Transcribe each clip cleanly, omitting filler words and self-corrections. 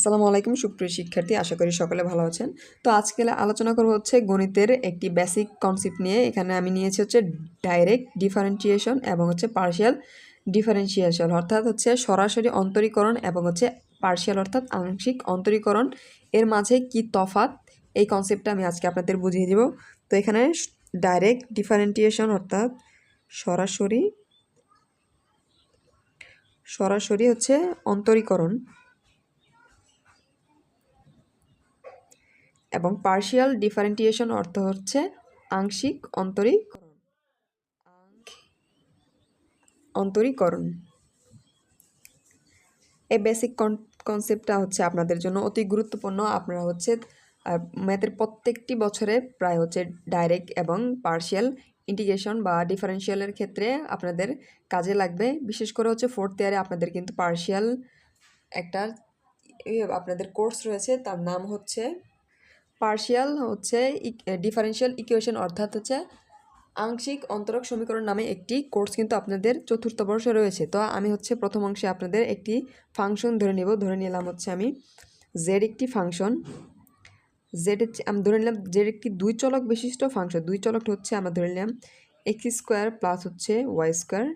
আসসালামু আলাইকুম সুপ্রিয় শিক্ষার্থী, আশা করি সকলে ভালো আছেন। তো আজকে আলোচনা করব হচ্ছে গণিতের একটি বেসিক কনসেপ্ট নিয়ে। এখানে আমি নিয়েছি হচ্ছে ডাইরেক্ট ডিফারেন্সিয়েশন এবং হচ্ছে পার্শিয়াল ডিফারেন্সিয়েশন, অর্থাৎ হচ্ছে সরাসরি অন্তরীকরণ এবং হচ্ছে পার্শিয়াল অর্থাৎ আংশিক অন্তরীকরণ, এর মাঝে কি তফাৎ, এই কনসেপ্টটা আমি আজকে আপনাদের বুঝিয়ে দিব। তো এখানে ডাইরেক্ট ডিফারেন্সিয়েশন অর্থাৎ সরাসরি হচ্ছে অন্তরীকরণ এবং পার্শিয়াল ডিফারেন্টিয়েশন অর্থ হচ্ছে আংশিক অন্তরীকরণ। এই বেসিক কনসেপ্টটা হচ্ছে আপনাদের জন্য অতি গুরুত্বপূর্ণ। আপনারা হচ্ছে ম্যাথের প্রত্যেকটি বছরে প্রায় হচ্ছে ডাইরেক্ট এবং পার্শিয়াল ইন্টিগ্রেশন বা ডিফারেন্সিয়ালের ক্ষেত্রে আপনাদের কাজে লাগবে। বিশেষ করে হচ্ছে ফোর্থ ইয়ারে আপনাদের কিন্তু পার্শিয়াল একটা আপনাদের কোর্স রয়েছে, তার নাম হচ্ছে পার্শিয়াল হচ্ছে ডিফারেন্সিয়াল ইকুয়েশন, অর্থাৎ হচ্ছে আংশিক অন্তরক সমীকরণ নামে একটি কোর্স কিন্তু আপনাদের চতুর্থ বর্ষে রয়েছে। তো আমি হচ্ছে প্রথম অংশে আপনাদের একটি ফাংশন ধরে নিলাম হচ্ছে আমি জেড একটি ফাংশন, আমি ধরে নিলাম জেড একটি দুই চলক বিশিষ্ট ফাংশন। দুই চলকটা হচ্ছে আমরা ধরে নিলাম এক্স স্কোয়ার প্লাস হচ্ছে ওয়াই স্কোয়ার,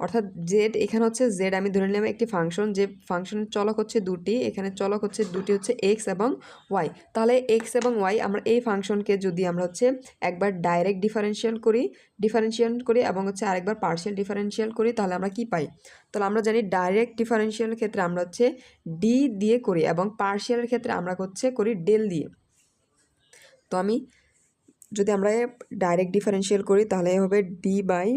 অর্থাৎ জেড এখানে হচ্ছে জেড আমি ধরে নিলাম একটি ফাংশন, যে ফাংশনের চলক হচ্ছে দুটি, এখানে চলক হচ্ছে দুটি হচ্ছে এক্স এবং ওয়াই। তাহলে এক্স এবং ওয়াই আমরা এই ফাংশনকে যদি আমরা হচ্ছে একবার ডাইরেক্ট ডিফারেন্সিয়েট করি এবং হচ্ছে আরেকবার পার্শিয়াল ডিফারেন্সিয়াল করি, তাহলে আমরা কি পাই? তাহলে আমরা জানি ডাইরেক্ট ডিফারেন্সিয়ালের ক্ষেত্রে আমরা হচ্ছে ডি দিয়ে করি এবং পার্শিয়ালের ক্ষেত্রে আমরা হচ্ছে করি ডেল দিয়ে। তো আমি যদি আমরা ডাইরেক্ট ডিফারেন্সিয়াল করি তাহলে হবে ডি বাই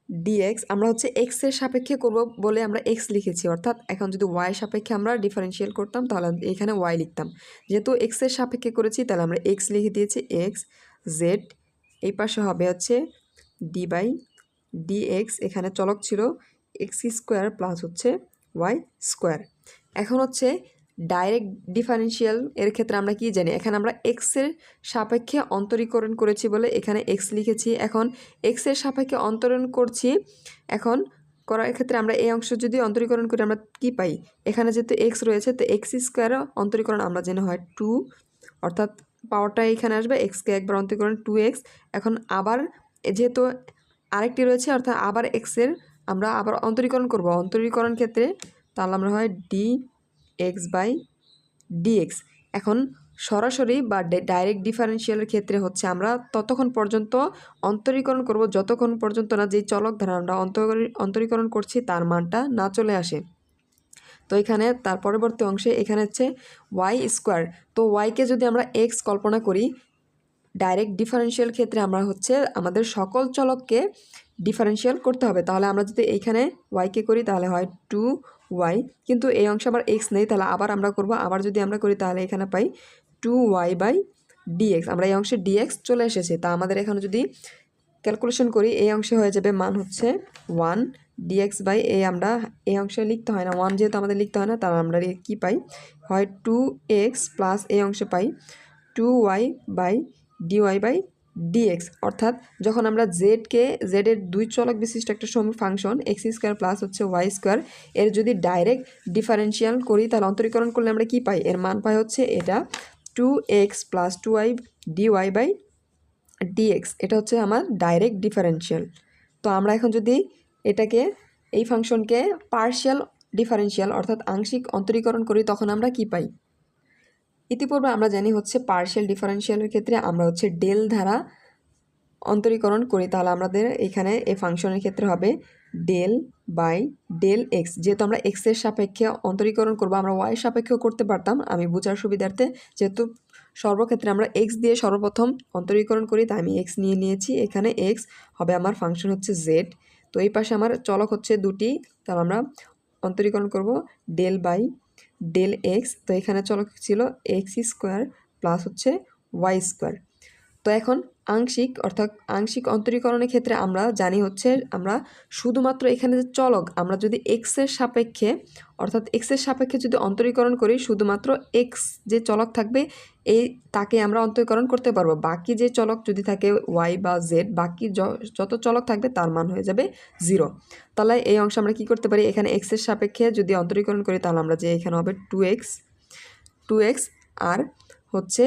ডিএক্স। আমরা হচ্ছে এক্সের সাপেক্ষে করব বলে আমরা এক্স লিখেছি, অর্থাৎ এখন যদি ওয়াই সাপেক্ষে আমরা ডিফারেন্সিয়াল করতাম তাহলে এখানে ওয়াই লিখতাম। যেহেতু এক্সের সাপেক্ষে করেছি তাহলে আমরা এক্স লিখে দিয়েছি এক্স জেড, এই পাশে হবে হচ্ছে ডি বাই ডিএক্স, এখানে চলক ছিল এক্স স্কোয়ার প্লাস হচ্ছে ওয়াই স্কোয়ার। এখন হচ্ছে ডাইরেক্ট ডিফারেন্সিয়াল এর ক্ষেত্রে আমরা কি জানি, এখানে আমরা এক্সের সাপেক্ষে অন্তরীকরণ করেছি বলে এখানে এক্স লিখেছি। এখন এক্সের সাপেক্ষে অন্তরণ করছি, এখন করার ক্ষেত্রে আমরা এই অংশ যদি অন্তরীকরণ করি আমরা কি পাই? এখানে যেহেতু এক্স রয়েছে তো এক্স স্কোয়ার অন্তরীকরণ আমরা জেনে হয় 2, অর্থাৎ পাওয়ারটা এখানে আসবে, এক্সকে একবার অন্তরীকরণ 2x। এখন আবার যেহেতু আরেকটি রয়েছে অর্থাৎ আবার এক্সের আমরা আবার অন্তরীকরণ করব, অন্তরীকরণ ক্ষেত্রে তাহলে আমরা হয় ডি এক্স বাই ডিএক্স। এখন সরাসরি বা ডাইরেক্ট ডিফারেন্সিয়ালের ক্ষেত্রে হচ্ছে আমরা ততক্ষণ পর্যন্ত অন্তরীকরণ করব যতক্ষণ পর্যন্ত না যেই চলক ধারা আমরা অন্তরীকরণ করছি তার মানটা না চলে আসে। তো এখানে তার পরবর্তী অংশে এখানে হচ্ছে ওয়াই স্কোয়ার। তো ওয়াইকে যদি আমরা এক্স কল্পনা করি, ডাইরেক্ট ডিফারেন্সিয়াল ক্ষেত্রে আমরা হচ্ছে আমাদের সকল চলককে ডিফারেন্সিয়াল করতে হবে। তাহলে আমরা যদি এইখানে ওয়াইকে করি তাহলে হয় 2y, কিন্তু এই অংশে আবার এক্স নেই, তাহলে আবার আমরা করব, আবার যদি আমরা করি তাহলে এখানে পাই 2y বাই ডিএক্স। আমরা এই অংশে ডিএক্স চলে এসেছে, তা আমাদের এখানে যদি ক্যালকুলেশন করি এই অংশে হয়ে যাবে মান হচ্ছে 1 ডিএক্স বাই আমরা এই অংশে লিখতে হয় না, 1 যেহেতু আমাদের লিখতে হয় না, তাহলে আমরা কি পাই হয় 2x প্লাস এই অংশে পাই 2y by dy by dx. অর্থাৎ যখন আমরা জেডের দুই চলক বিশিষ্ট একটা ফাংশন এক্স স্কোয়ার প্লাস হচ্ছে ওয়াই স্কোয়ার এর যদি ডাইরেক্ট ডিফারেন্সিয়াল করি তাহলে অন্তরীকরণ করলে আমরা কি পাই? এর মান পাই হচ্ছে এটা 2x plus 2y dy by dx. এটা হচ্ছে আমার ডাইরেক্ট ডিফারেন্সিয়াল। তো আমরা এখন যদি এটাকে এই ফাংশনকে পার্শিয়াল ডিফারেন্সিয়াল অর্থাৎ আংশিক অন্তরীকরণ করি তখন আমরা কি পাই? ইতিপূর্বে আমরা জানি হচ্ছে পার্শিয়াল ডিফারেন্সিয়ালের ক্ষেত্রে আমরা হচ্ছে ডেল ধারা অন্তরীকরণ করি, তাহলে আমাদের এখানে এই ফাংশনের ক্ষেত্রে হবে ডেল বাই ডেল এক্স। যেহেতু আমরা এক্সের সাপেক্ষে অন্তরীকরণ করবো, আমরা ওয়াইয়ের সাপেক্ষেও করতে পারতাম, আমি বোঝার সুবিধার্থে যেহেতু সর্বক্ষেত্রে আমরা এক্স দিয়ে সর্বপ্রথম অন্তরীকরণ করি তাই আমি এক্স নিয়েছি। এখানে এক্স হবে আমার ফাংশন হচ্ছে জেড। তো এই পাশে আমার চলক হচ্ছে দুটি, তাহলে আমরা অন্তরীকরণ করব ডেল বাই ডেল এক্স। তো এখানে চলক ছিল এক্স স্কোয়ার প্লাস হচ্ছে ওয়াই স্কোয়ার। তো এখন আংশিক অন্তরীকরণের ক্ষেত্রে আমরা জানি হচ্ছে আমরা শুধুমাত্র এখানে যে চলক আমরা যদি এক্সের সাপেক্ষে যদি অন্তরীকরণ করি শুধুমাত্র এক্স যে চলক থাকবে তাকে আমরা অন্তরীকরণ করতে পারবো। বাকি যে চলক যদি থাকে ওয়াই বা জেড, বাকি যত চলক থাকবে তার মান হয়ে যাবে 0। তাহলে এই অংশ আমরা কি করতে পারি, এখানে এক্সের সাপেক্ষে যদি অন্তরীকরণ করি তাহলে আমরা যে এখানে হবে 2x 2x আর হচ্ছে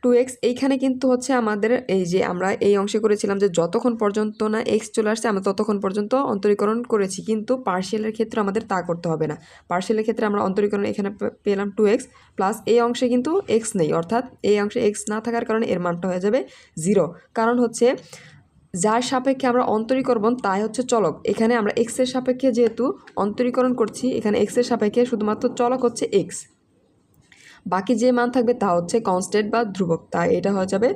2x। এইখানে কিন্তু হচ্ছে আমাদের এই যে আমরা এই অংশে করেছিলাম যে যতক্ষণ পর্যন্ত না x চলে আসছে আমরা ততক্ষণ পর্যন্ত অন্তরীকরণ করেছি, কিন্তু পার্শিয়ালের ক্ষেত্রে আমাদের তা করতে হবে না। পার্শিয়ালের ক্ষেত্রে আমরা অন্তরীকরণ এখানে পেলাম 2x প্লাস এই অংশে কিন্তু x নেই, অর্থাৎ এই অংশে x না থাকার কারণে এর মানটা হয়ে যাবে 0। কারণ হচ্ছে যার সাপেক্ষে আমরা অন্তরীকরণ তাই হচ্ছে চলক। এখানে আমরা x এর সাপেক্ষে যেহেতু অন্তরীকরণ করছি, এখানে x এর সাপেক্ষে শুধুমাত্র চলক হচ্ছে x, বাকি যে মান থাকবে তা হচ্ছে কনস্ট্যান্ট বা ধ্রুবক, তাই এটা হয়ে যাবে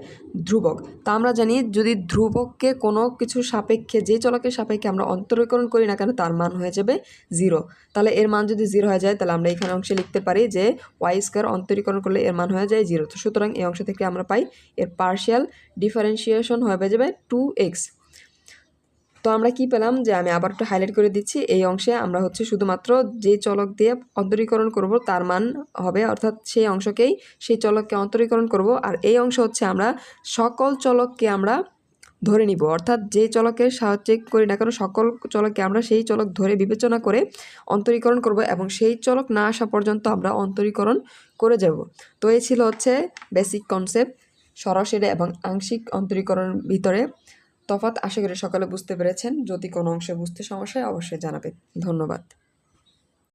ধ্রুবক। তা আমরা জানি যদি ধ্রুবককে কোনো কিছুর সাপেক্ষে যে চলকের সাপেক্ষে আমরা অন্তরীকরণ করি না কেন তার মান হয়ে যাবে 0। তাহলে এর মান যদি 0 হয়ে যায় তাহলে আমরা এখানে অংশে লিখতে পারি যে y² অন্তরীকরণ করলে এর মান হয়ে যায় 0। তো সুতরাং এই অংশ থেকে আমরা পাই এর পার্শিয়াল ডিফারেন্সিয়েশন হয়ে যাবে 2x। তো আমরা কি পেলাম যে আমি আবার একটু হাইলাইট করে দিচ্ছি, এই অংশে আমরা হচ্ছে শুধুমাত্র যে চলক দিয়ে অন্তরীকরণ করব তার মান হবে, অর্থাৎ সেই অংশকেই সেই চলককে অন্তরীকরণ করব। আর এই অংশ হচ্ছে আমরা সকল চলককে আমরা ধরে নিব, অর্থাৎ যে চলকের সাহায্যে করি না কেন সকল চলককে আমরা সেই চলক ধরে বিবেচনা করে অন্তরীকরণ করব এবং সেই চলক না আসা পর্যন্ত আমরা অন্তরীকরণ করে যাব। তো এই ছিল হচ্ছে বেসিক কনসেপ্ট সরাসরি এবং আংশিক অন্তরীকরণের ভিতরে তফাৎ। আশা করি সকলে বুঝতে পেরেছেন। যদি কোনো অংশে বুঝতে সমস্যা হয় অবশ্যই জানাবেন। ধন্যবাদ।